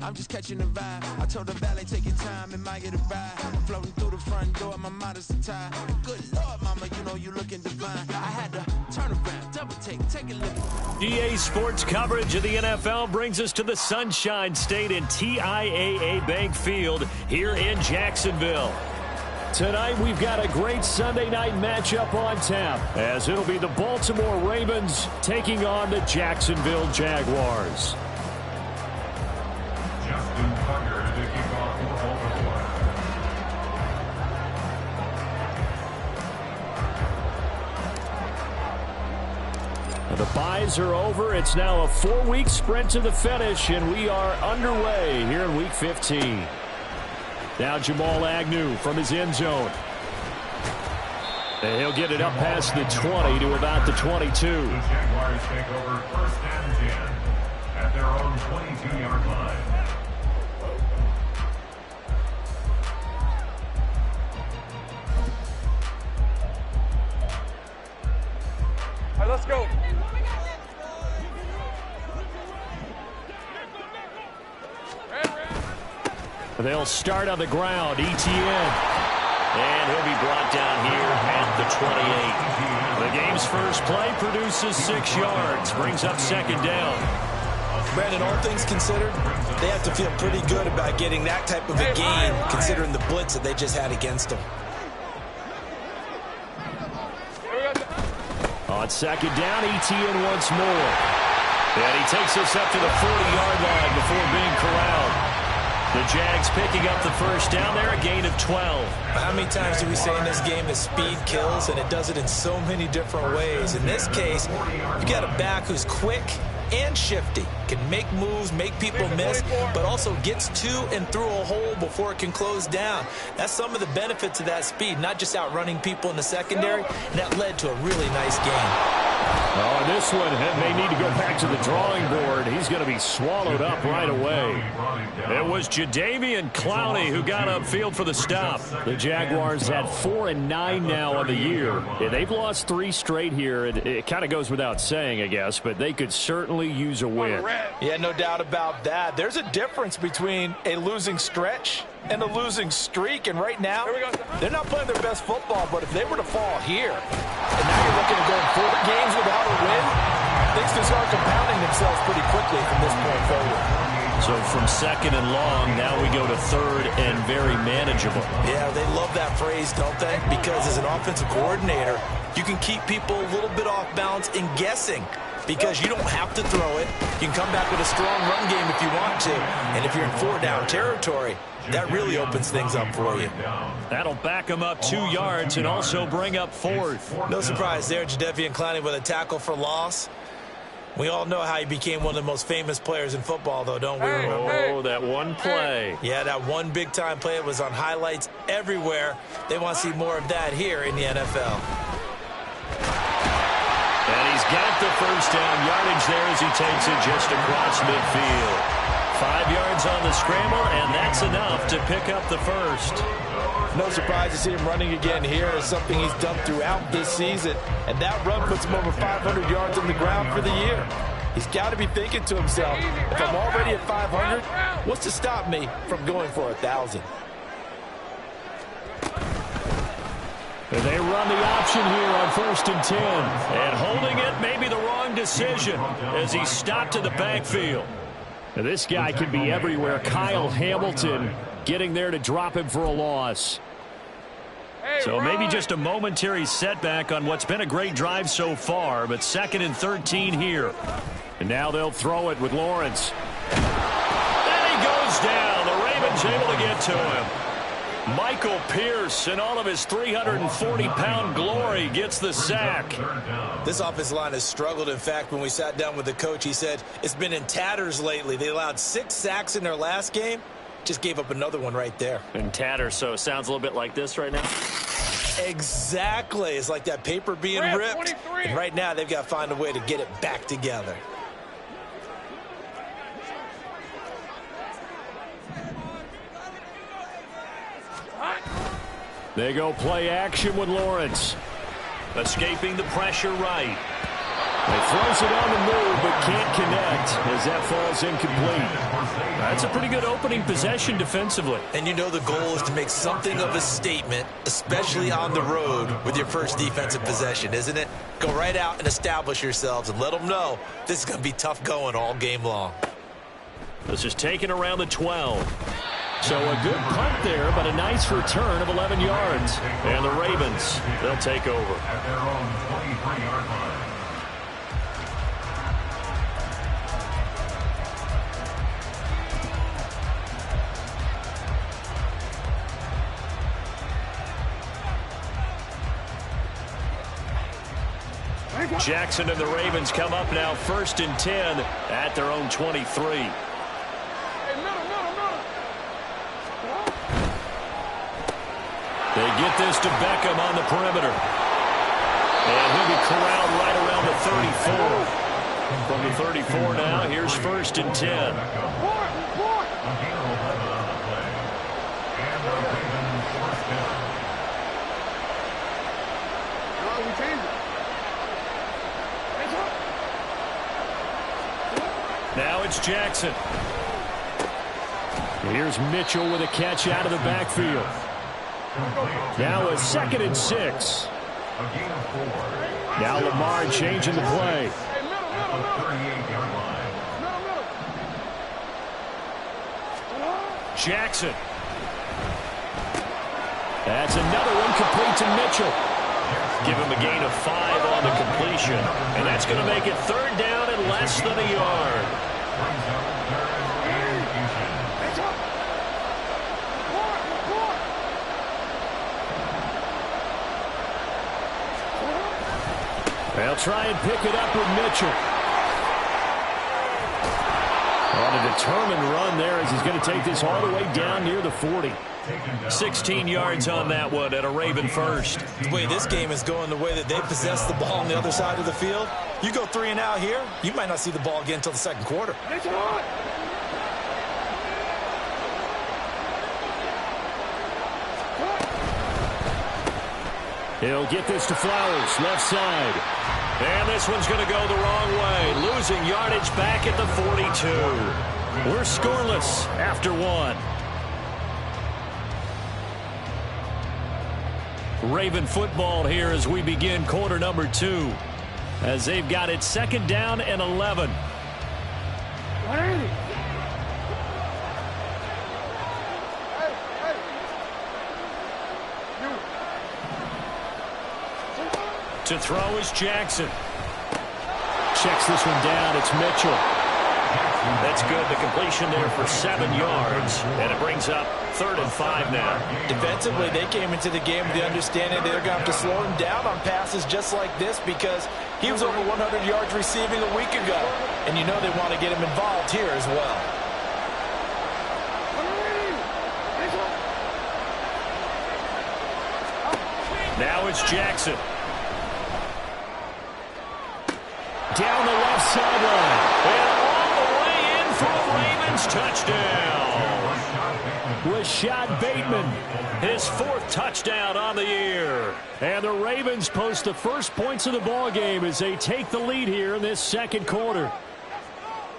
I'm just catching the vibe. I told the valet, take your time, admire the ride. Floating through the front door, my modest attire. Good Lord, mama, you know you looking divine. I had to turn around, double take a look. EA Sports coverage of the NFL brings us to the Sunshine State in TIAA Bank Field here in Jacksonville. Tonight, we've got a great Sunday night matchup on tap, as it'll be the Baltimore Ravens taking on the Jacksonville Jaguars. Justin Tucker to kick off for Baltimore. The byes are over. It's now a 4-week sprint to the finish, and we are underway here in Week 15. Now Jamal Agnew from his end zone. And he'll get it up past the 20 to about the 22. The Jaguars take over 1st and 10 at their own 22-yard line. All right, let's go. They'll start on the ground. Etienne. And he'll be brought down here at the 28. The game's first play produces 6 yards. Brings up 2nd down. Brandon, all things considered, they have to feel pretty good about getting that type of a gain, considering the blitz that they just had against them. On 2nd down, Etienne once more. And he takes us up to the 40-yard line before being corralled. The Jags picking up the first down there, a gain of 12. How many times do we say in this game that speed kills, and it does it in so many different ways? In this case, you got a back who's quick and shifty, can make moves, make people miss, but also gets to and through a hole before it can close down. That's some of the benefits of that speed, not just outrunning people in the secondary, and that led to a really nice game. Oh, this one may need to go back to the drawing board. He's going to be swallowed up right away. It was Jadeveon Clowney who got upfield for the stop. The Jaguars had 4-9 now on the year. Yeah, they've lost 3 straight here. It kind of goes without saying, I guess, but they could certainly use a win. Yeah, no doubt about that. There's a difference between a losing stretch and a losing streak, and right now, they're not playing their best football, but if they were to fall here, and now you're looking at going 4 games without a win, things can start compounding themselves pretty quickly from this point forward. So from 2nd and long, now we go to 3rd and very manageable. Yeah, they love that phrase, don't they? Because as an offensive coordinator, you can keep people a little bit off balance and guessing, because you don't have to throw it. You can come back with a strong run game if you want to. And if you're in 4-down territory, that really opens things up for you. That'll back him up 2 yards and also bring up 4th. No surprise there, Jadeveon Clowney with a tackle for loss. We all know how he became one of the most famous players in football, though, don't we? Oh, that one play. Yeah, that one big-time play was on highlights everywhere. They want to see more of that here in the NFL. And he's got the first down yardage there as he takes it just across midfield. 5 yards on the scramble, and that's enough to pick up the first. No surprise to see him running again here. It's something he's done throughout this season, and that run puts him over 500 yards on the ground for the year. He's got to be thinking to himself, if I'm already at 500, what's to stop me from going for 1,000? And they run the option here on 1st and 10. And holding it may be the wrong decision as he stopped in the backfield. Now this guy can be everywhere. Kyle Hamilton getting there to drop him for a loss. So maybe just a momentary setback on what's been a great drive so far, but 2nd and 13 here. And now they'll throw it with Lawrence. And he goes down. The Ravens able to get to him. Michael Pierce, in all of his 340-pound glory, gets the sack. This offensive line has struggled. In fact, when we sat down with the coach, he said it's been in tatters lately. They allowed 6 sacks in their last game. Just gave up another one right there. In tatters, so it sounds a little bit like this right now. Exactly. It's like that paper being ripped. And right now, they've got to find a way to get it back together. They go play action with Lawrence. Escaping the pressure right. He throws it on the move, but can't connect as that falls incomplete. That's a pretty good opening possession defensively. And you know the goal is to make something of a statement, especially on the road with your first defensive possession, isn't it? Go right out and establish yourselves and let them know this is going to be tough going all game long. This is taken around the 12. So a good punt there, but a nice return of 11 yards. And the Ravens, they'll take over. At their own 23-yard line. Jackson and the Ravens come up now 1st and 10 at their own 23. They get this to Beckham on the perimeter. And he'll be corralled right around the 34. From the 34 now, here's 1st and 10. Now it's Jackson. Here's Mitchell with a catch out of the backfield. Now a 2nd and 6. Now Lamar changing the play. Jackson. That's another one complete to Mitchell. Give him a gain of 5 on the completion. And that's going to make it 3rd down and less than a yard. They'll try and pick it up with Mitchell. On a determined run there as he's going to take this all the way down near the 40. 16 yards on that one at a Raven first. The way this game is going, the way that they possess the ball on the other side of the field, you go 3 and out here, you might not see the ball again until the 2nd quarter. He'll get this to Flowers, left side. And this one's going to go the wrong way. Losing yardage back at the 42. We're scoreless after 1. Raven football here as we begin quarter number 2. As they've got it 2nd down and 11. To throw is Jackson. Checks this one down. It's Mitchell. That's good. The completion there for 7 yards. And it brings up 3rd and 5 now. Defensively, they came into the game with the understanding they're going to have to slow him down on passes just like this because he was over 100 yards receiving a week ago. And you know they want to get him involved here as well. Now it's Jackson. Down the left sideline. And all the way in for a Ravens touchdown. Rashad Bateman, his 4th touchdown on the year. And the Ravens post the first points of the ball game as they take the lead here in this 2nd quarter.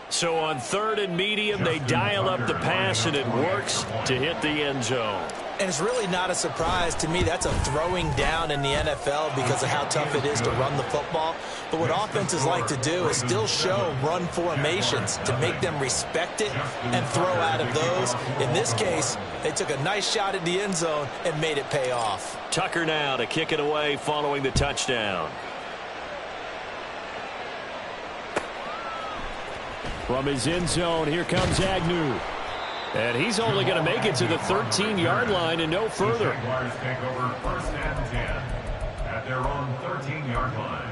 So on 3rd and medium, they dial up the pass, and it works to hit the end zone. And it's really not a surprise to me. That's a throwing down in the NFL because of how tough it is to run the football. But what offenses like to do is still show run formations to make them respect it and throw out of those. In this case, they took a nice shot at the end zone and made it pay off. Tucker now to kick it away following the touchdown. From his end zone, here comes Agnew. And he's only going to make it to the 13-yard line and no further. Jaguars take over 1st and 10 at their own 13-yard line.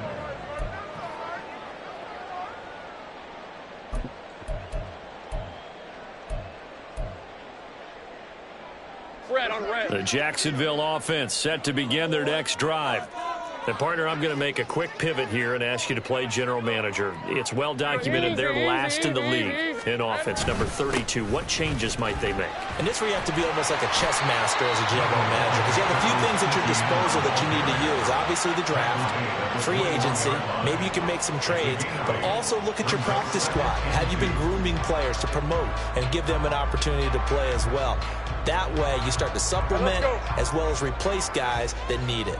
Red on red. The Jacksonville offense set to begin their next drive. And, partner, I'm going to make a quick pivot here and ask you to play general manager. It's well documented they're last in the league in offense, number 32. What changes might they make? And this where you have to be almost like a chess master as a general manager, because you have a few things at your disposal that you need to use. Obviously the draft, free agency, maybe you can make some trades, but also look at your practice squad. Have you been grooming players to promote and give them an opportunity to play as well? That way you start to supplement as well as replace guys that need it.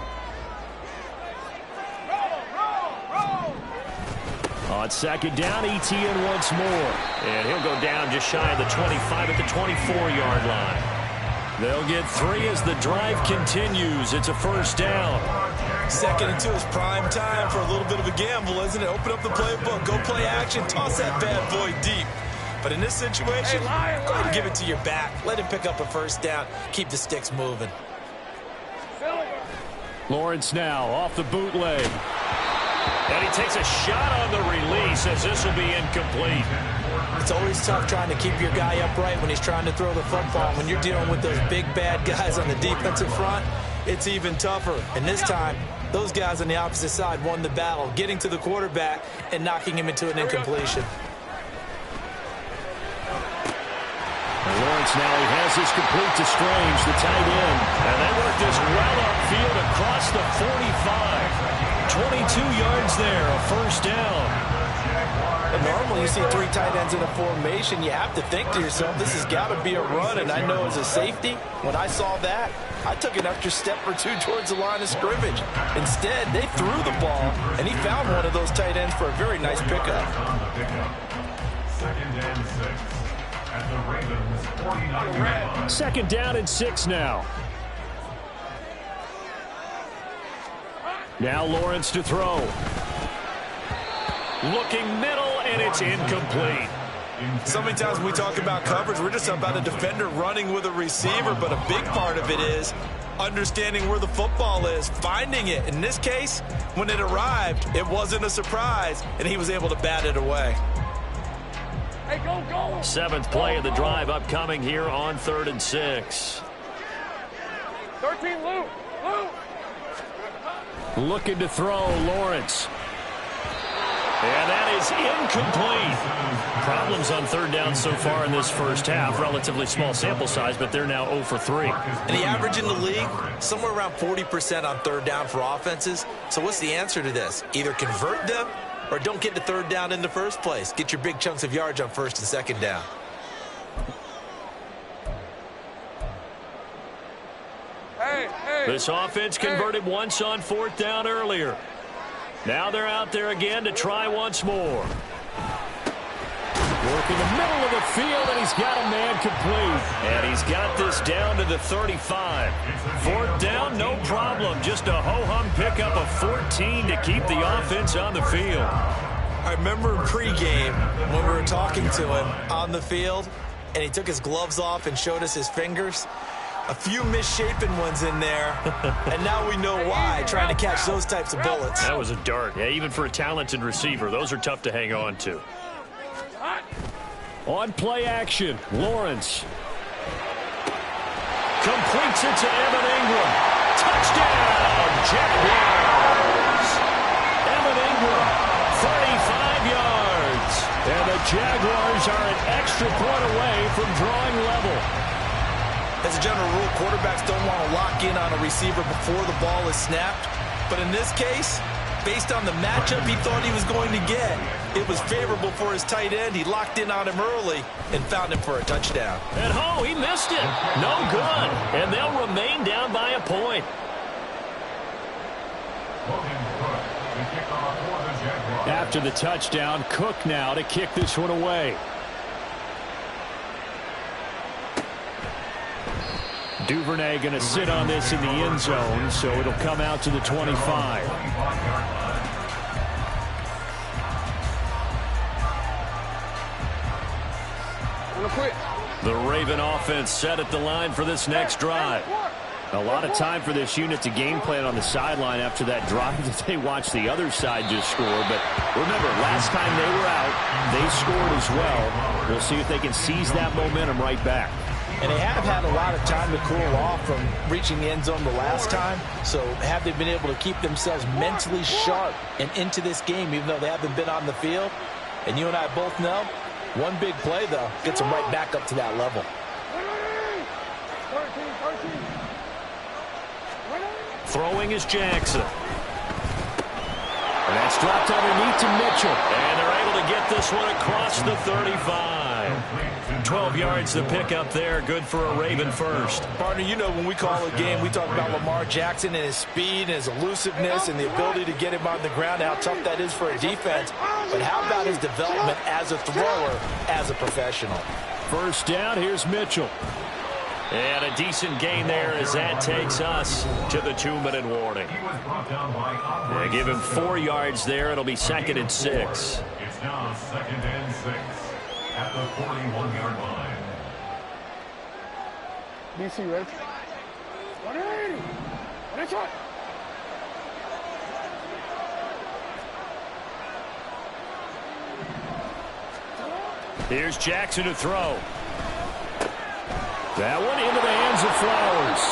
On second down, ETN once more. And he'll go down just shy of the 25 at the 24-yard line. They'll get 3 as the drive continues. It's a first down. 2nd and 2 is prime time for a little bit of a gamble, isn't it? Open up the playbook, go play action, toss that bad boy deep. But in this situation, go ahead and give it to your back. Let him pick up a first down. Keep the sticks moving. Lawrence now off the bootleg. And he takes a shot on the release as this will be incomplete. It's always tough trying to keep your guy upright when he's trying to throw the football. When you're dealing with those big, bad guys on the defensive front, it's even tougher. And this time, those guys on the opposite side won the battle, getting to the quarterback and knocking him into an incompletion. Lawrence now, he has this complete to Strange, the tight end. And they work this well upfield across the 45. 22 yards there, a first down. And normally you see 3 tight ends in a formation, you have to think to yourself, this has got to be a run. And I know as a safety, when I saw that, I took an extra step or 2 towards the line of scrimmage. Instead, they threw the ball, and he found one of those tight ends for a very nice pickup. 2nd and 6 at the Ravens 49-yard line. 2nd down and 6 now. Now Lawrence to throw. Looking middle, and it's incomplete. So many times when we talk about coverage, we're just about a defender running with a receiver, but a big part of it is understanding where the football is, finding it. In this case, when it arrived, it wasn't a surprise, and he was able to bat it away. Hey, go, go. 7th play of the drive upcoming here on 3rd and 6. 13, Luke. Looking to throw, Lawrence. And that is incomplete. Problems on 3rd down so far in this first half. Relatively small sample size, but they're now 0 for 3. And the average in the league, somewhere around 40% on 3rd down for offenses. So what's the answer to this? Either convert them or don't get to 3rd down in the first place. Get your big chunks of yards on 1st and 2nd down. This offense converted once on 4th down earlier. Now they're out there again to try once more. Working the middle of the field, and he's got a man complete. And he's got this down to the 35. 4th down, no problem. Just a ho-hum pickup of 14 to keep the offense on the field. I remember in pregame when we were talking to him on the field, and he took his gloves off and showed us his fingers. A few misshapen ones in there, and now we know why, trying to catch those types of bullets. That was a dart. Yeah, even for a talented receiver, those are tough to hang on to. On play action, Lawrence. Completes it to Evan Ingram. Touchdown, Jaguars. Evan Ingram, 35 yards. And the Jaguars are an extra point away from drawing level. As a general rule, quarterbacks don't want to lock in on a receiver before the ball is snapped. But in this case, based on the matchup he thought he was going to get, it was favorable for his tight end. He locked in on him early and found him for a touchdown. And he missed it. No good. And they'll remain down by a point. After the touchdown, Cook now to kick this one away. Duvernay going to sit on this in the end zone, so it'll come out to the 25. The Raven offense set at the line for this next drive. A lot of time for this unit to game plan on the sideline after that drive that they watched the other side just score. But remember, last time they were out, they scored as well. We'll see if they can seize that momentum right back. And they have had a lot of time to cool off from reaching the end zone the last time. So have they been able to keep themselves mentally sharp and into this game, even though they haven't been on the field? And you and I both know, one big play, though, gets them right back up to that level. Throwing is Jackson. And that's dropped underneath to Mitchell. And they're able to get this one across the 35. 12 yards to pick up there. Good for a Raven first. Partner, you know when we call a game, we talk about Lamar Jackson and his speed and his elusiveness and the ability to get him on the ground, how tough that is for a defense. But how about his development as a thrower, as a professional? First down, here's Mitchell. And a decent gain there as that takes us to the 2-minute warning. They give him 4 yards there. It'll be 2nd and 6. It's now 2nd and 6 at the 41-yard line. DC, ready? 180! One shot! Here's Jackson to throw. That one into the hands of Flowers.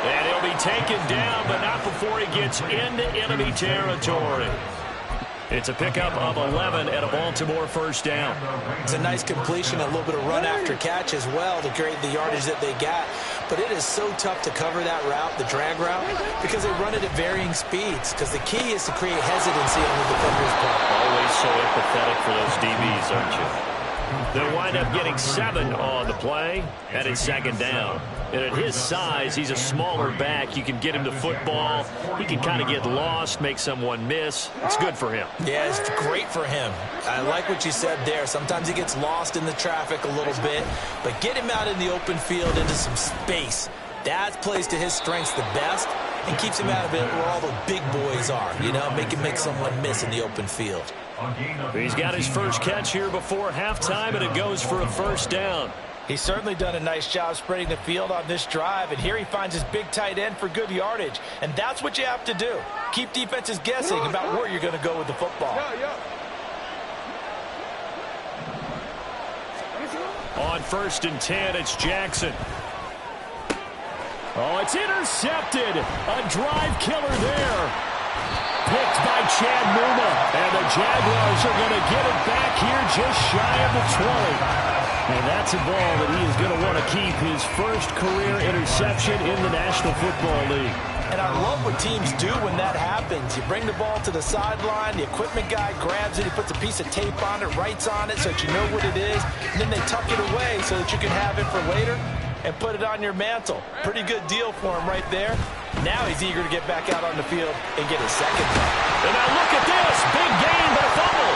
And he'll be taken down, but not before he gets into enemy territory. It's a pickup of 11 and a Baltimore first down. It's a nice completion, a little bit of run after catch as well to create the yardage that they got. But it is so tough to cover that route, the drag route, because they run it at varying speeds. Because the key is to create hesitancy on the defender's part. Always so empathetic for those DBs, aren't you? They'll wind up getting 7 on the play, and it's 2nd down. And at his size, he's a smaller back. You can get him the football. He can kind of get lost, make someone miss. It's good for him. Yeah, it's great for him. I like what you said there. Sometimes he gets lost in the traffic a little bit, but get him out in the open field into some space. That plays to his strengths the best and keeps him out of it where all the big boys are, you know, make someone miss in the open field. He's got his first catch here before halftime, and it goes for a first down. He's certainly done a nice job spreading the field on this drive, and here he finds his big tight end for good yardage. And that's what you have to do. Keep defenses guessing about where you're going to go with the football. On 1st and 10, it's Jackson. Oh, it's intercepted. A drive killer there. Picked by Chad Muma. And the Jaguars are going to get it back here just shy of the 20. And that's a ball that he is going to want to keep, his first career interception in the National Football League. And I love what teams do when that happens. You bring the ball to the sideline, the equipment guy grabs it, he puts a piece of tape on it, writes on it so that you know what it is, and then they tuck it away so that you can have it for later and put it on your mantle. Pretty good deal for him right there. Now he's eager to get back out on the field and get his second. And now look at this. Big gain, but a fumble.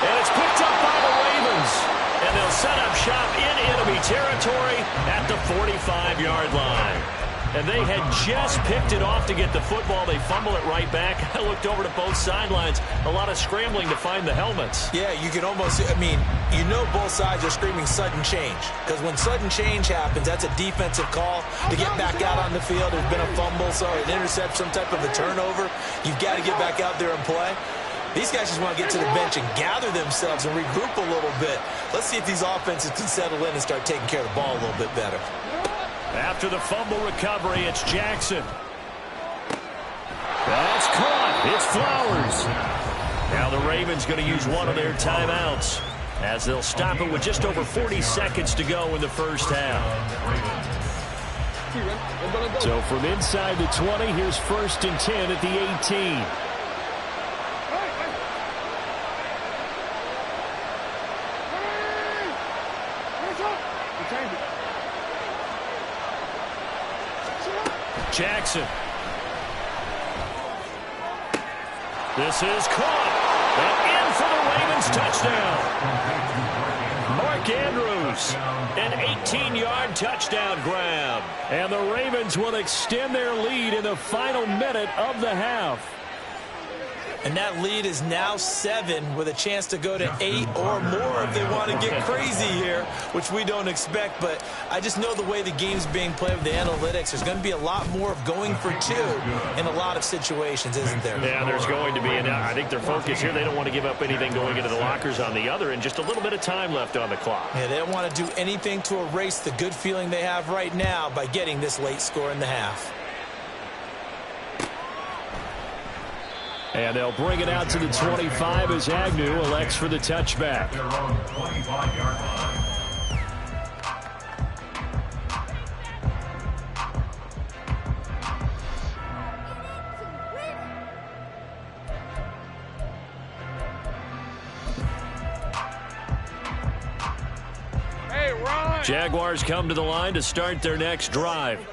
And it's picked up by the Ravens. And they'll set up shop in enemy territory at the 45-yard line. And they had just picked it off to get the football. They fumble it right back. I looked over to both sidelines. A lot of scrambling to find the helmets. Yeah, you can almost, I mean, you know both sides are screaming sudden change. Because when sudden change happens, that's a defensive call to get back out on the field. There's been a fumble, so an intercept, some type of a turnover. You've got to get back out there and play. These guys just want to get to the bench and gather themselves and regroup a little bit. Let's see if these offenses can settle in and start taking care of the ball a little bit better. After the fumble recovery, it's Jackson. That's caught. It's Flowers. Now the Ravens going to use one of their timeouts as they'll stop it with just over 40 seconds to go in the first half. So from inside the 20, here's 1st and 10 at the 18. Jackson. This is caught. And in for the Ravens touchdown. Mark Andrews, an 18-yard touchdown grab. And the Ravens will extend their lead in the final minute of the half. And that lead is now 7 with a chance to go to 8 or more if they want to get crazy here, which we don't expect. But I just know the way the game's being played with the analytics, there's going to be a lot more of going for 2 in a lot of situations, isn't there? Yeah, there's going to be. And I think their focus here, they don't want to give up anything going into the lockers on the other, and just a little bit of time left on the clock. Yeah, they don't want to do anything to erase the good feeling they have right now by getting this late score in the half. And they'll bring it out to the 25 as Agnew elects for the touchback. Their own 25-yard line. Hey, Ron! Jaguars come to the line to start their next drive.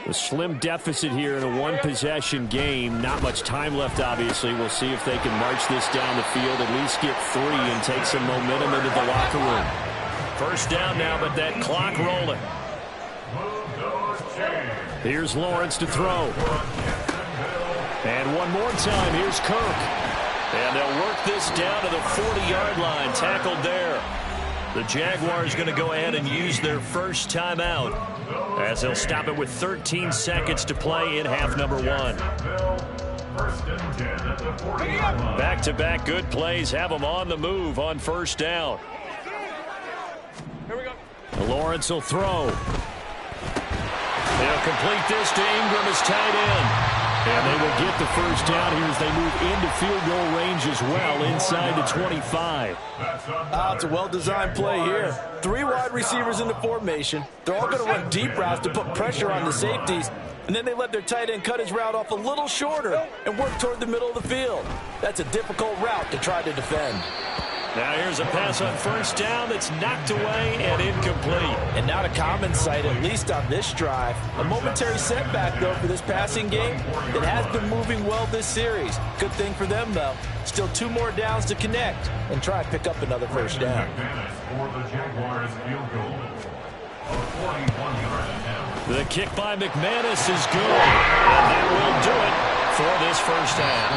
A slim deficit here in a one-possession game. Not much time left, obviously. We'll see if they can march this down the field, at least get 3 and take some momentum into the locker room. First down now, but that clock rolling. Here's Lawrence to throw. And one more time, here's Kirk. And they'll work this down to the 40-yard line, tackled there. The Jaguars going to go ahead and use their first timeout as they'll stop it with 13 seconds to play in half number 1. Back-to-back good plays have them on the move on first down. Here we go. Lawrence will throw. They'll complete this to Ingram as tight end. And they will get the first down here as they move into field goal range as well inside the 25. It's a well-designed play here. 3 wide receivers in the formation. They're all going to run deep routes to put pressure on the safeties. And then they let their tight end cut his route off a little shorter and work toward the middle of the field. That's a difficult route to try to defend. Now here's a pass on first down that's knocked away and incomplete. And not a common sight, at least on this drive. A momentary setback, though, for this passing game that has been moving well this series. Good thing for them, though. Still 2 more downs to connect and try and pick up another first down. The kick by McManus is good. And that will do it for this first half.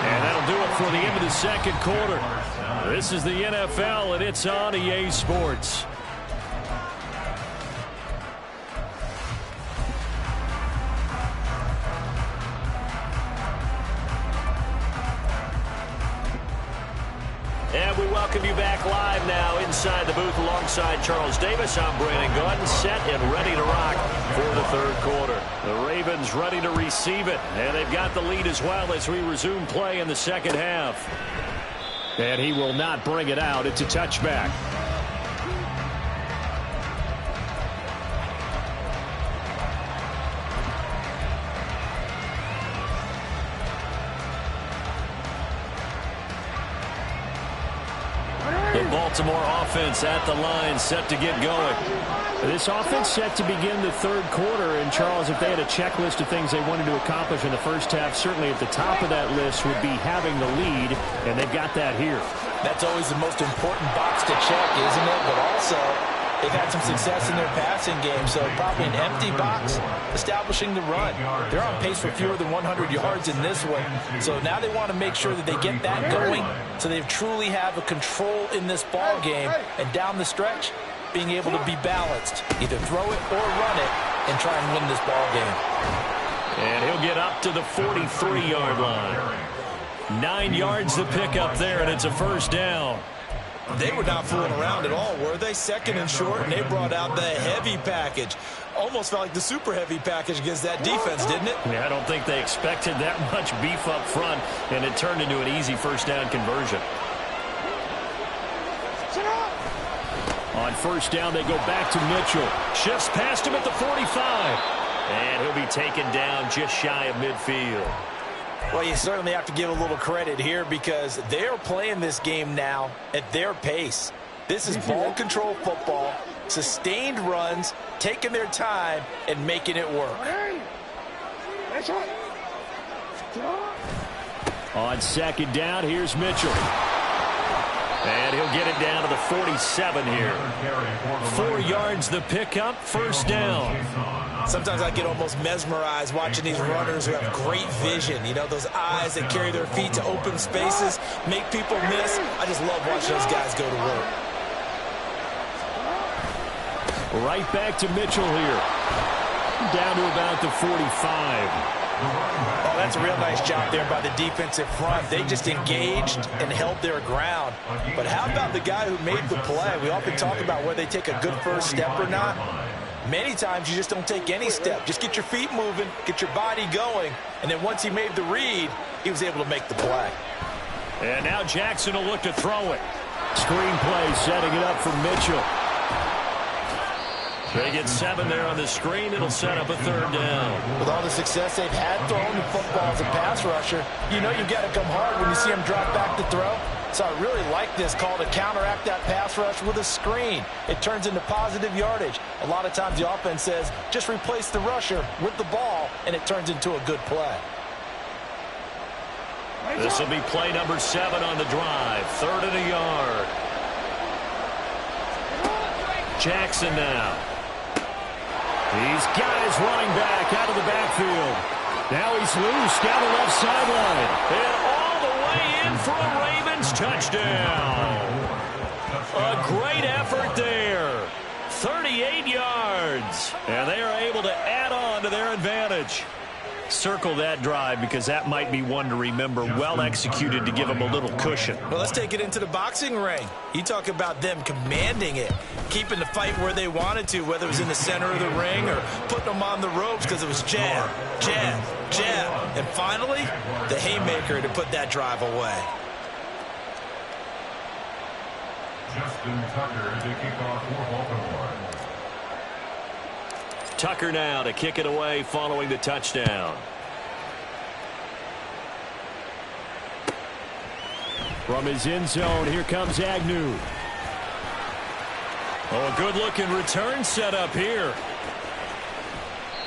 And that'll do it for the end of the second quarter. This is the NFL, and it's on EA Sports. And we welcome you back live now inside the booth alongside Charles Davis. I'm Brandon Gordon, set and ready to rock for the third quarter. The Ravens ready to receive it, and they've got the lead as well as we resume play in the second half. And he will not bring it out. It's a touchback. The Baltimore offense at the line, set to get going. This offense set to begin the third quarter. And, Charles, if they had a checklist of things they wanted to accomplish in the first half, certainly at the top of that list would be having the lead, and they've got that here. That's always the most important box to check, isn't it? But also, they've had some success in their passing game, so probably an empty box establishing the run. They're on pace for fewer than 100 yards in this one, so now they want to make sure that they get that going so they truly have a control in this ball game, and down the stretch, being able to be balanced, either throw it or run it, and try and win this ball game. And he'll get up to the 43-yard line. 9 yards to pick up there, and it's a first down. They were not fooling around at all, were they? Second and short, and they brought out the heavy package. Almost felt like the super heavy package against that defense, didn't it? Yeah, I don't think they expected that much beef up front, and it turned into an easy first down conversion. On first down, they go back to Mitchell. Shifts past him at the 45. And he'll be taken down just shy of midfield. Well, you certainly have to give a little credit here because they're playing this game now at their pace. This is ball control football, sustained runs, taking their time, and making it work. On second down, here's Mitchell. And he'll get it down to the 47 here. 4 yards the pickup, first down. Sometimes I get almost mesmerized watching these runners who have great vision. You know, those eyes that carry their feet to open spaces, make people miss. I just love watching those guys go to work. Right back to Mitchell here. Down to about the 45. Oh, that's a real nice job there by the defensive front. They just engaged and held their ground. But how about the guy who made the play? We often talk about whether they take a good first step or not. Many times you just don't take any step. Just get your feet moving, get your body going, and then once he made the read, he was able to make the play. And now Jackson will look to throw it. Screen play setting it up for Mitchell. They get 7 there on the screen. It'll set up a 3rd down. With all the success they've had throwing the football as a pass rusher, you know you've got to come hard when you see them drop back to throw. So I really like this call to counteract that pass rush with a screen. It turns into positive yardage. A lot of times the offense says, just replace the rusher with the ball, and it turns into a good play. This will be play number 7 on the drive. 3rd and a yard. Jackson now. He's got his running back out of the backfield. Now he's loose down the left sideline. And all the way in for a Ravens touchdown. A great effort there. 38 yards. And they are able to add on to their advantage. Circle that drive because that might be one to remember. Well executed to give them a little cushion. Well, let's take it into the boxing ring. You talk about them commanding it, keeping the fight where they wanted to, whether it was in the center of the ring or putting them on the ropes because it was jab, jab, jab. And finally, the haymaker to put that drive away. Justin Tucker to kick off for Baltimore. Tucker now to kick it away following the touchdown. From his end zone, here comes Agnew. Oh, a good-looking return set up here.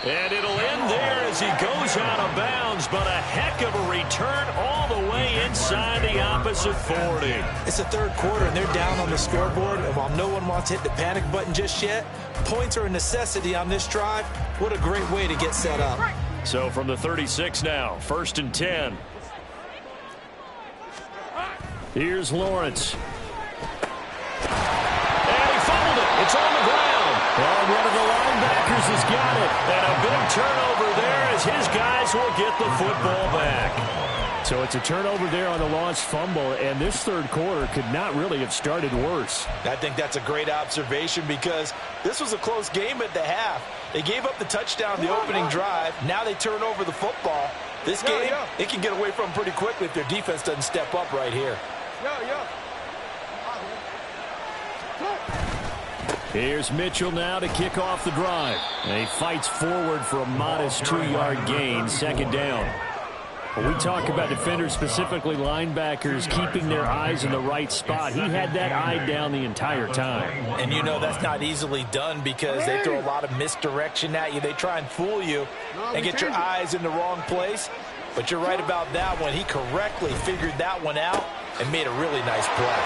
And it'll end there as he goes out of bounds, but a heck of a return all the way inside the opposite 40. It's the 3rd quarter, and they're down on the scoreboard, and while no one wants to hit the panic button just yet, points are a necessity on this drive. What a great way to get set up. So from the 36 now, 1st and 10. Here's Lawrence. And he fumbled it. It's on the ground. And one of the linebackers has got it. And a big turnover there as his guys will get the football back. So it's a turnover there on the lost fumble, and this 3rd quarter could not really have started worse. I think that's a great observation because this was a close game at the half. They gave up the touchdown the opening drive. Now they turn over the football. This game, it can get away from them pretty quickly if their defense doesn't step up right here. Here's Mitchell now to kick off the drive. And he fights forward for a modest 2-yard gain, 2nd down. When we talk about defenders, specifically linebackers, keeping their eyes in the right spot, he had that eye down the entire time. And you know that's not easily done because they throw a lot of misdirection at you. They try and fool you and get your eyes in the wrong place. But you're right about that one. He correctly figured that one out and made a really nice play.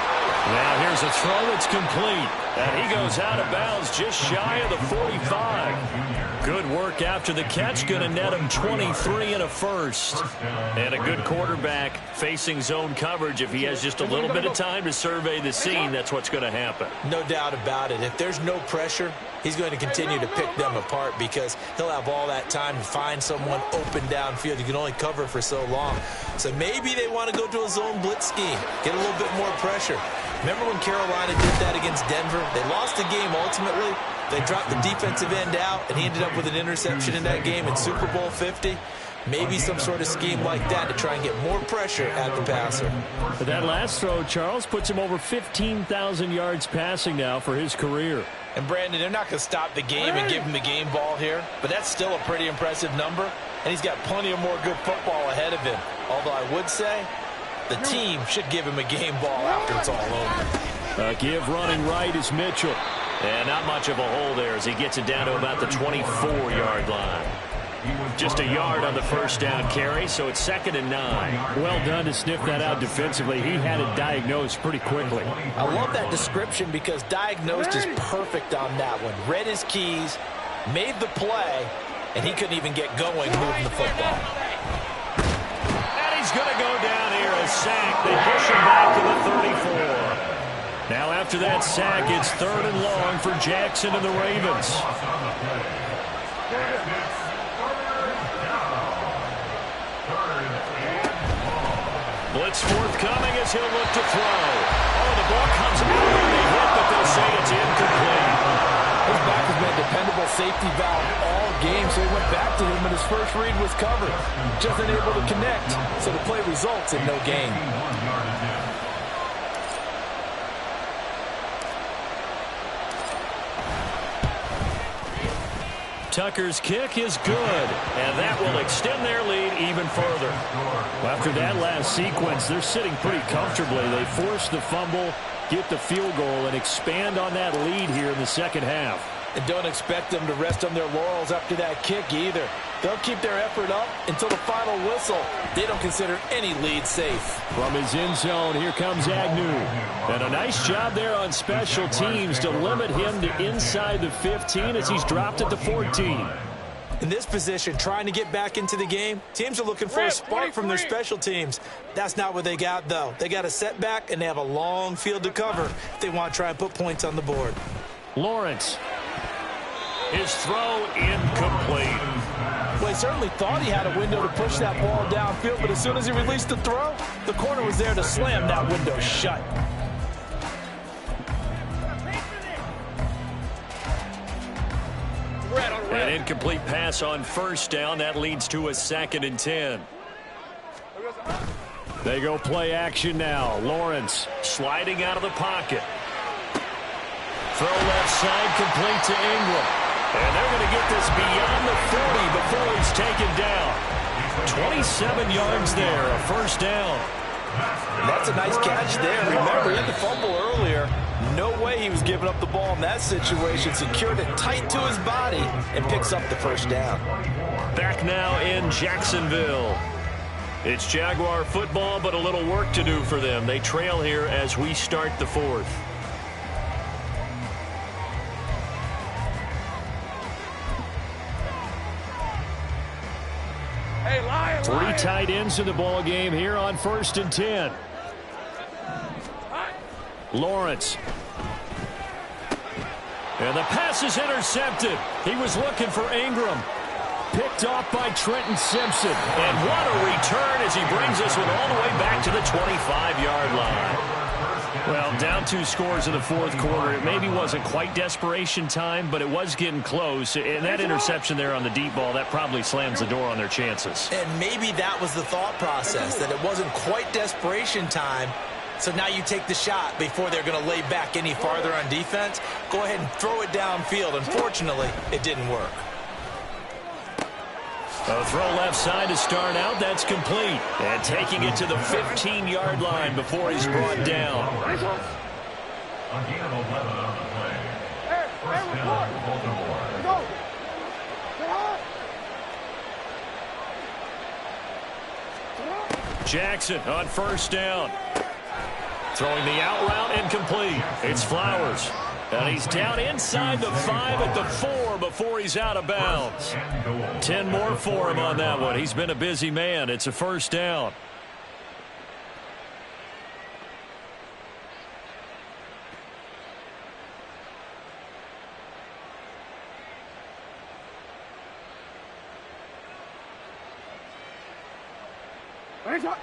Now here's a throw that's complete. And he goes out of bounds just shy of the 45. Good work after the catch. Going to net him 23 and a first. And a good quarterback facing zone coverage. If he has just a little bit of time to survey the scene, that's what's going to happen. No doubt about it. If there's no pressure, he's going to continue to pick them apart because he'll have all that time to find someone open downfield. You can only cover for so long. So maybe they want to go to a zone blitz scheme, get a little bit more pressure. Remember when Carolina did that against Denver? They lost the game ultimately. They dropped the defensive end out, and he ended up with an interception in that game in Super Bowl 50. Maybe some sort of scheme like that to try and get more pressure at the passer. But that last throw, Charles, puts him over 15,000 yards passing now for his career. And, Brandon, they're not going to stop the game and give him the game ball here, but that's still a pretty impressive number, and he's got plenty of more good football ahead of him. Although I would say the team should give him a game ball after it's all over. A give running right is Mitchell. And not much of a hole there as he gets it down to about the 24-yard line. Just a yard on the first down carry, so it's 2nd and 9. Well done to sniff that out defensively. He had it diagnosed pretty quickly. I love that description because diagnosed is perfect on that one. Read his keys, made the play, and he couldn't even get going moving the football. And he's going to go down here, a sack. They push him back to the 34. Now after that sack, it's 3rd and long for Jackson and the Ravens. Blitz forthcoming as he'll look to throw. Oh, the ball comes out on the hit, but they'll say it's incomplete. His back has been a dependable safety valve all game, so he went back to him, and his first read was covered. Just unable to connect, so the play results in no gain. Tucker's kick is good, and that will extend their lead even further. After that last sequence, they're sitting pretty comfortably. They force the fumble, get the field goal, and expand on that lead here in the second half. And don't expect them to rest on their laurels after that kick either. They'll keep their effort up until the final whistle. They don't consider any lead safe. From his end zone, here comes Agnew. And a nice job there on special teams to limit him to inside the 15 as he's dropped at the 14. In this position, trying to get back into the game, teams are looking for a spark from their special teams. That's not what they got, though. They got a setback, and they have a long field to cover if they want to try and put points on the board. Lawrence. His throw incomplete. Well, he certainly thought he had a window to push that ball downfield, but as soon as he released the throw, the corner was there to slam that window shut. An incomplete pass on first down. That leads to a 2nd and 10. They go play action now. Lawrence sliding out of the pocket. Throw left side, complete to Ingram. And they're going to get this beyond the 40 before he's taken down. 27 yards there, a first down. That's a nice catch there. Remember, he had the fumble earlier. No way he was giving up the ball in that situation. Secured it tight to his body and picks up the first down. Back now in Jacksonville. It's Jaguar football, but a little work to do for them. They trail here as we start the 4th. Hey, Lion, 3 tight ends in the ball game here on 1st and 10. Lawrence. And the pass is intercepted. He was looking for Ingram. Picked off by Trenton Simpson. And what a return as he brings this one all the way back to the 25-yard line. Well, down 2 scores in the 4th quarter. It maybe wasn't quite desperation time, but it was getting close. And that interception there on the deep ball, that probably slams the door on their chances. And maybe that was the thought process, that it wasn't quite desperation time. So now you take the shot before they're going to lay back any farther on defense. Go ahead and throw it downfield. Unfortunately, it didn't work. A throw left side to start out. That's complete. And taking it to the 15-yard line before he's brought down. A gain of 11 on the play. First down, Baltimore. Jackson on first down. Throwing the out route incomplete. It's Flowers. And he's down inside the 5 at the 4 before he's out of bounds. 10 more for him on that one. He's been a busy man. It's a first down.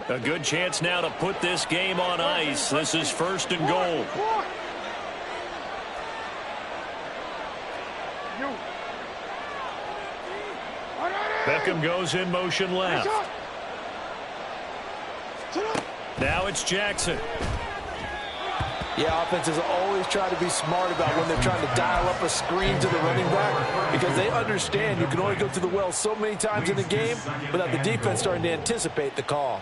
A good chance now to put this game on ice. This is 1st and goal. Beckham goes in motion left. Now it's Jackson. Yeah, offenses always try to be smart about when they're trying to dial up a screen to the running back, because they understand you can only go to the well so many times in the game without the defense starting to anticipate the call.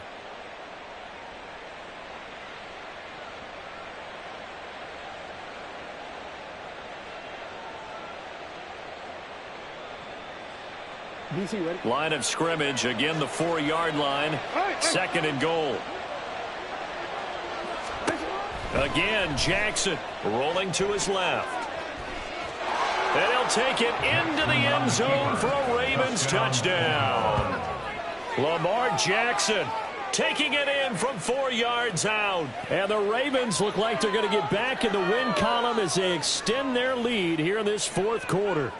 Line of scrimmage, again the 4-yard line. Second and goal. Again, Jackson rolling to his left. And he'll take it into the end zone for a Ravens touchdown. Lamar Jackson taking it in from 4 yards out. And the Ravens look like they're going to get back in the win column as they extend their lead here in this fourth quarter.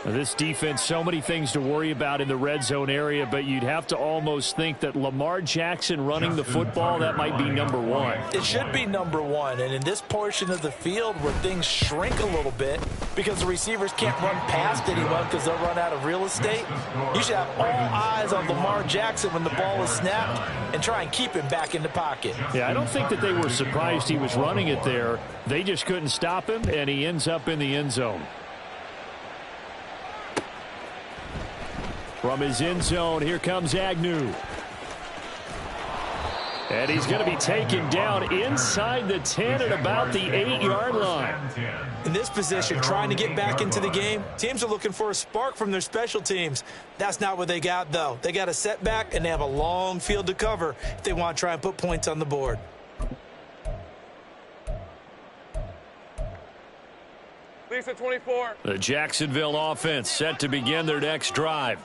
This defense, so many things to worry about in the red zone area, but you'd have to almost think that Lamar Jackson running the football, that might be number one. It should be number one, and in this portion of the field where things shrink a little bit because the receivers can't run past anyone because they'll run out of real estate, you should have all eyes on Lamar Jackson when the ball is snapped and try and keep him back in the pocket. Yeah, I don't think that they were surprised he was running it there. They just couldn't stop him, and he ends up in the end zone. From his end zone, here comes Agnew. And he's going to be taken down inside the 10 at about the 8-yard line. In this position, trying to get back into the game, teams are looking for a spark from their special teams. That's not what they got, though. They got a setback, and they have a long field to cover if they want to try and put points on the board. Lisa 24. The Jacksonville offense set to begin their next drive.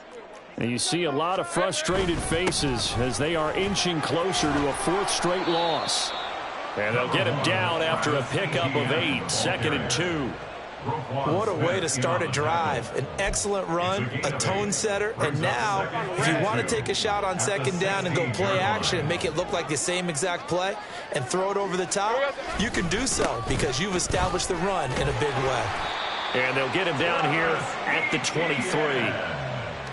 And you see a lot of frustrated faces as they are inching closer to a 4th straight loss. And they'll get him down after a pickup of 8, 2nd and 2. What a way to start a drive. An excellent run, a tone setter, and now if you want to take a shot on 2nd down and go play action and make it look like the same exact play and throw it over the top, you can do so because you've established the run in a big way. And they'll get him down here at the 23.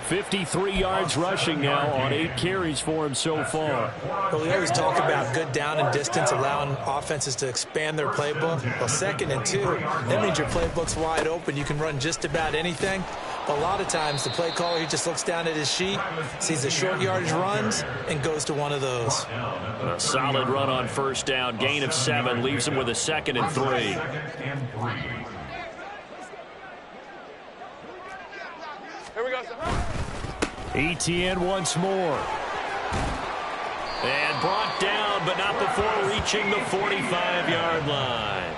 53 yards rushing now on 8 carries for him so far. Well, we always talk about good down and distance, allowing offenses to expand their playbook. Well, 2nd and 2, that means your playbook's wide open. You can run just about anything. But a lot of times, the play caller, he just looks down at his sheet, sees the short yardage runs, and goes to one of those. A solid run on 1st down. Gain of 7 leaves him with a 2nd and 3. Here we go. ETN once more. And brought down, but not before reaching the 45-yard line.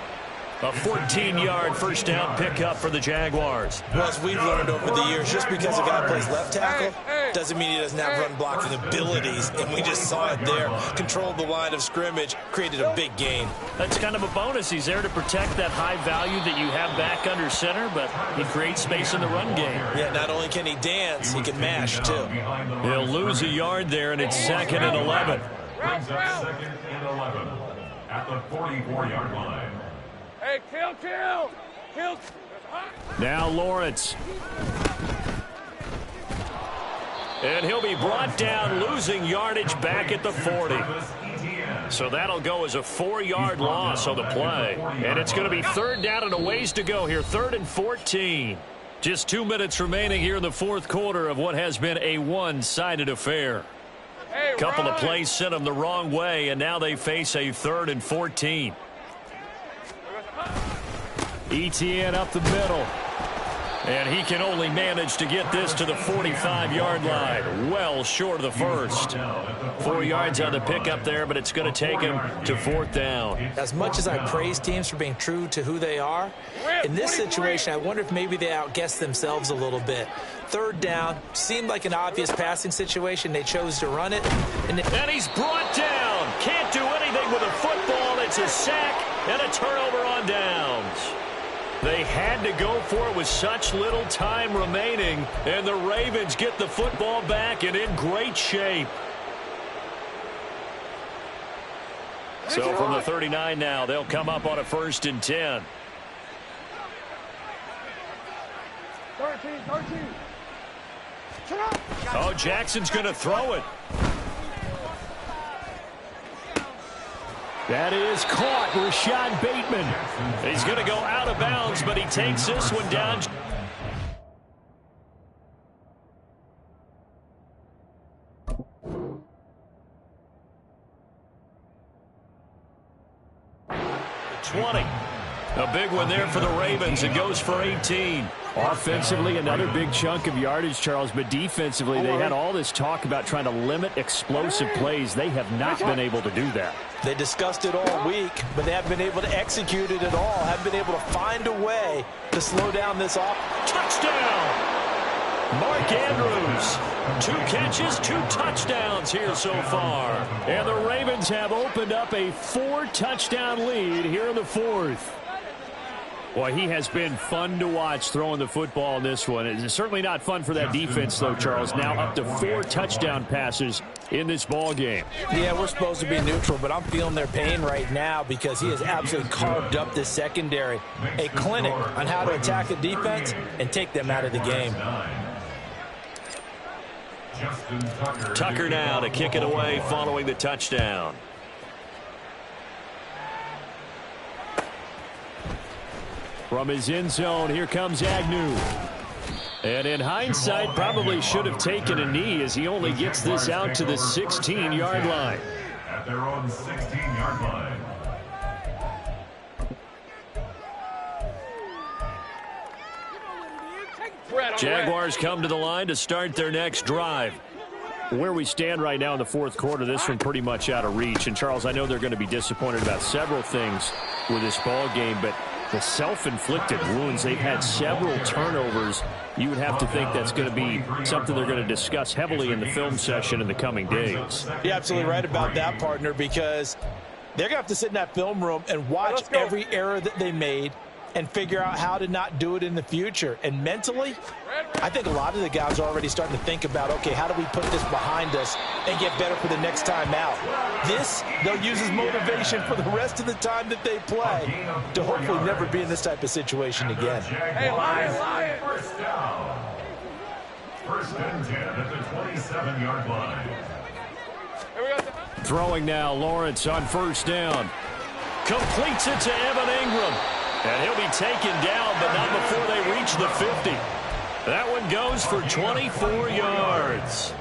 A 14-yard 1st down pickup for the Jaguars. Well, as we've learned over the years, just because a guy plays left tackle doesn't mean he doesn't have run blocking abilities. And we just saw it there. Controlled the line of scrimmage, created a big gain. That's kind of a bonus. He's there to protect that high value that you have back under center, but he creates space in the run game. Yeah, not only can he dance, he can mash, too. He'll lose a yard there, and it's 2nd and 11. Brings up 2nd and 11 at the 44-yard line. Hey, kill. Now Lawrence. And he'll be brought down, losing yardage back at the 40. So that'll go as a 4-yard loss on the play. And it's going to be 3rd down and a ways to go here, 3rd and 14. Just 2 minutes remaining here in the 4th quarter of what has been a one-sided affair. A couple of plays sent them the wrong way, and now they face a 3rd and 14. ETN up the middle. And he can only manage to get this to the 45-yard line. Well short of the first. 4 yards on the pickup there, but it's going to take him to 4th down. As much as I praise teams for being true to who they are, in this situation, I wonder if maybe they outguessed themselves a little bit. 3rd down, seemed like an obvious passing situation. They chose to run it. And he's brought down. Can't do anything with a football. It's a sack and a turnover on downs. They had to go for it with such little time remaining, and the Ravens get the football back and in great shape. So from the 39 now, they'll come up on a 1st and 10. 13. Oh, Jackson's going to throw it. That is caught. Rashad Bateman. He's going to go out of bounds, but he takes this one down. A big one there for the Ravens. It goes for 18. Offensively, another big chunk of yardage, Charles, but defensively, they had all this talk about trying to limit explosive plays. They have not been able to do that. They discussed it all week, but they haven't been able to execute it at all. Haven't been able to find a way to slow down this offense. Touchdown! Mark Andrews, 2 catches, 2 touchdowns here so far. And the Ravens have opened up a 4-touchdown lead here in the 4th. Boy, he has been fun to watch throwing the football in this one. It's certainly not fun for that defense, though, Charles. Now up to 4 touchdown passes in this ball game. Yeah, we're supposed to be neutral, but I'm feeling their pain right now because he has absolutely carved up this secondary. A clinic on how to attack the defense and take them out of the game. Tucker now to kick it away following the touchdown. From his end zone, here comes Agnew. And in hindsight, probably should have taken a knee as he only gets this out to the 16-yard line. At their own 16-yard line. Jaguars come to the line to start their next drive. Where we stand right now in the 4th quarter, this one pretty much out of reach. And, Charles, I know they're going to be disappointed about several things with this ball game, but the self-inflicted wounds, they've had several turnovers. You would have to think that's going to be something they're going to discuss heavily in the film session in the coming days. You're absolutely right about that, partner, because they're going to have to sit in that film room and watch every error that they made and figure out how to not do it in the future. And mentally, I think a lot of the guys are already starting to think about, okay, how do we put this behind us and get better for the next time out? This, they'll use as motivation for the rest of the time that they play to hopefully never be in this type of situation again. Hey, Lion! First down. First and 10 at the 27-yard line. Throwing now, Lawrence on first down. Completes it to Evan Ingram. And he'll be taken down, but not before they reach the 50. That one goes for 24 yards.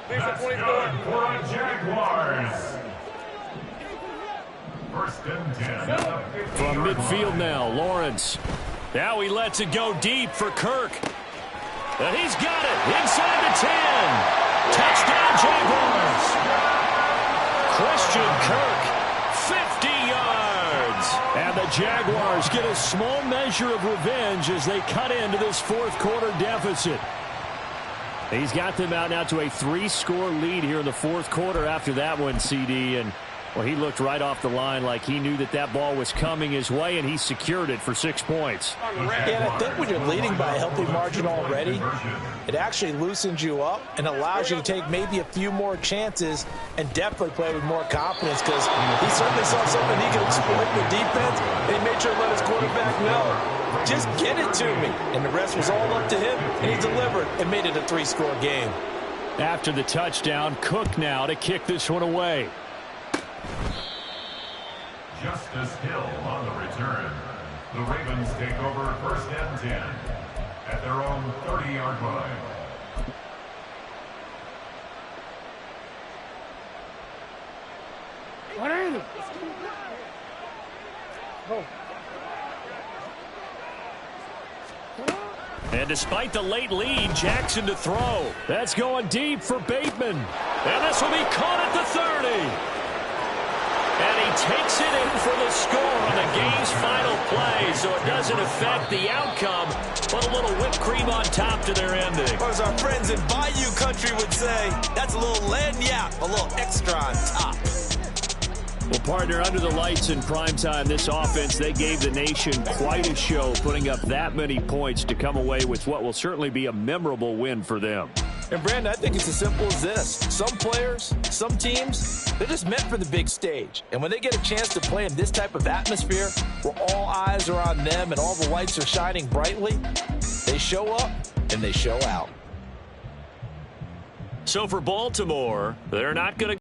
That's good for the Jaguars. First and 10. From midfield now, Lawrence. Now he lets it go deep for Kirk. And he's got it inside the 10. Touchdown, Jaguars. Christian Kirk, 50 yards. And the Jaguars get a small measure of revenge as they cut into this 4th quarter deficit. He's got them out now to a 3-score lead here in the 4th quarter after that one, CD. And, well, he looked right off the line like he knew that that ball was coming his way, and he secured it for 6 points. And I think when you're leading by a healthy margin already, it actually loosens you up and allows you to take maybe a few more chances and definitely play with more confidence, because he certainly saw something he could exploit in the defense, and he made sure to let his quarterback know, just get it to me. And the rest was all up to him, and he delivered and made it a 3-score game. After the touchdown, Cook now to kick this one away. Justice Hill on the return. The Ravens take over first and 10 at their own 30-yard line. What are you? Oh. And despite the late lead, Jackson to throw. That's going deep for Bateman. And this will be caught at the 30. And he takes it in for the score on the game's final play, so it doesn't affect the outcome, but a little whipped cream on top to their ending. Or as our friends in Bayou Country would say, that's a little lagniappe, a little extra on top. Well, partner, under the lights in primetime, this offense, they gave the nation quite a show, putting up that many points to come away with what will certainly be a memorable win for them. And, Brandon, I think it's as simple as this. Some players, some teams, they're just meant for the big stage. And when they get a chance to play in this type of atmosphere where all eyes are on them and all the lights are shining brightly, they show up and they show out. So for Baltimore, they're not going to